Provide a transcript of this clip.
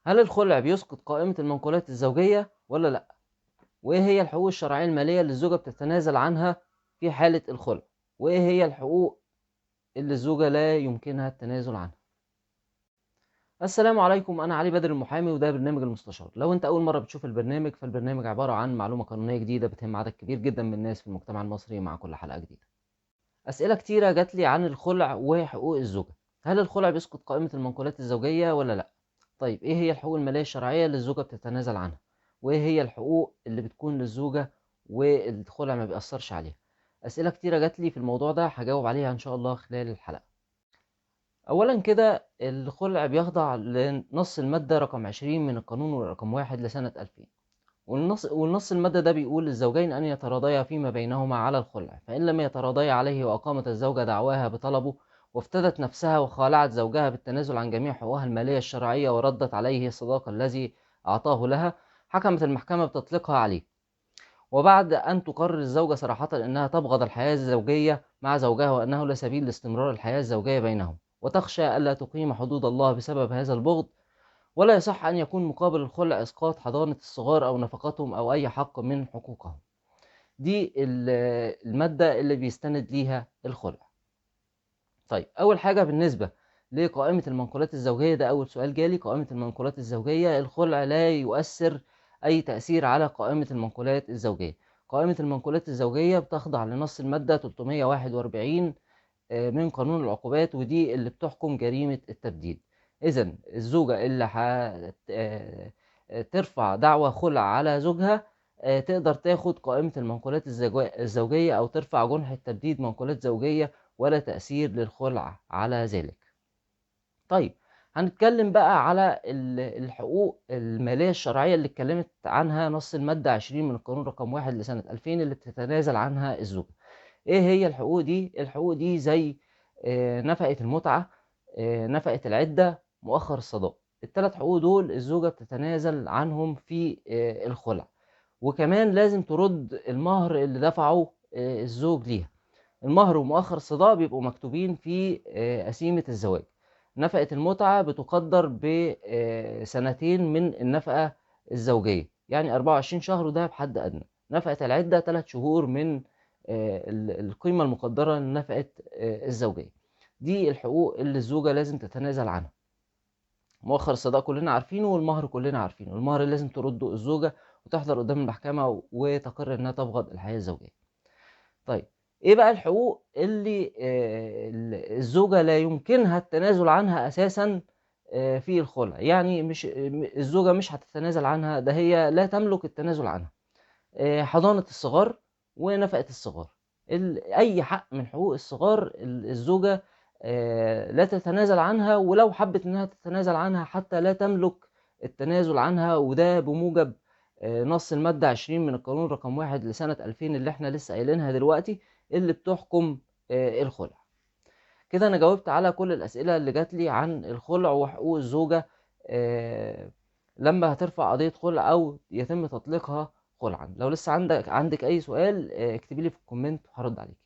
هل الخلع بيسقط قائمة المنقولات الزوجية ولا لأ؟ وإيه هي الحقوق الشرعية المالية اللي الزوجة بتتنازل عنها في حالة الخلع؟ وإيه هي الحقوق اللي الزوجة لا يمكنها التنازل عنها؟ السلام عليكم، أنا علي بدر المحامي وده برنامج المستشار. لو أنت أول مرة بتشوف البرنامج فالبرنامج عبارة عن معلومة قانونية جديدة بتهم عدد كبير جدا من الناس في المجتمع المصري مع كل حلقة جديدة. أسئلة كتيرة جات لي عن الخلع وحقوق الزوجة. هل الخلع بيسقط قائمة المنقولات الزوجية ولا لأ؟ طيب إيه هي الحقوق المالية الشرعية اللي الزوجة بتتنازل عنها؟ وإيه هي الحقوق اللي بتكون للزوجة والخلع ما بيأثرش عليها؟ أسئلة كتيرة جات لي في الموضوع ده هجاوب عليها إن شاء الله خلال الحلقة. أولا كده الخلع بيخضع لنص المادة رقم 20 من القانون رقم 1 لسنة 2000. والنص المادة ده بيقول للزوجين أن يتراضيا فيما بينهما على الخلع، فإن لم يتراضيا عليه وأقامت الزوجة دعواها بطلبه وافتدت نفسها وخالعت زوجها بالتنازل عن جميع حقوقها المالية الشرعية وردت عليه الصداق الذي أعطاه لها، حكمت المحكمة بتطليقها عليه. وبعد أن تقرر الزوجة صراحة أنها تبغض الحياة الزوجية مع زوجها وأنه لا سبيل لاستمرار الحياة الزوجية بينهم، وتخشى ألا تقيم حدود الله بسبب هذا البغض، ولا يصح أن يكون مقابل الخلع إسقاط حضانة الصغار أو نفقتهم أو أي حق من حقوقهم. دي المادة اللي بيستند ليها الخلع. طيب أول حاجة بالنسبة لقائمة المنقولات الزوجية، ده أول سؤال جالي. قائمة المنقولات الزوجية، الخلع لا يؤثر أي تأثير على قائمة المنقولات الزوجية. قائمة المنقولات الزوجية بتخضع لنص المادة 341 من قانون العقوبات، ودي اللي بتحكم جريمة التبديد. إذن الزوجة اللي ترفع دعوى خلع على زوجها تقدر تاخد قائمة المنقولات الزوجية أو ترفع جنحة تبديد منقولات زوجية، ولا تأثير للخلع على ذلك. طيب هنتكلم بقى على الحقوق المالية الشرعية اللي اتكلمت عنها نص المادة 20 من القانون رقم 1 لسنة 2000 اللي بتتنازل عنها الزوجة. ايه هي الحقوق دي؟ الحقوق دي زي نفقة المتعة، نفقة العدة، مؤخر الصداق. الثلاث حقوق دول الزوجة بتتنازل عنهم في الخلع. وكمان لازم ترد المهر اللي دفعه الزوج ليها. المهر ومؤخر الصداق بيبقوا مكتوبين في قسيمة الزواج. نفقة المتعة بتقدر بسنتين من النفقة الزوجية، يعني 24 شهر، وده بحد أدنى. نفقة العدة 3 شهور من القيمة المقدرة لنفقة الزوجية. دي الحقوق اللي الزوجة لازم تتنازل عنها. مؤخر الصداق كلنا عارفينه، والمهر كلنا عارفينه. المهر اللي لازم ترده الزوجة وتحضر قدام المحكمة وتقرر انها تبغض الحياة الزوجية. طيب ايه بقى الحقوق اللي الزوجة لا يمكنها التنازل عنها اساسا في الخلع؟ يعني مش الزوجة مش هتتنازل عنها، ده هي لا تملك التنازل عنها. حضانة الصغار ونفقة الصغار. أي حق من حقوق الصغار الزوجة لا تتنازل عنها، ولو حبت إنها تتنازل عنها حتى لا تملك التنازل عنها، وده بموجب نص المادة 20 من القانون رقم 1 لسنة 2000 اللي احنا لسه قايلينها دلوقتي، اللي بتحكم الخلع. كده أنا جاوبت على كل الأسئلة اللي جات لي عن الخلع وحقوق الزوجة لما هترفع قضية خلع أو يتم تطليقها خلعا. لو لسه عندك أي سؤال اكتبي لي في الكومنت وهرد عليك.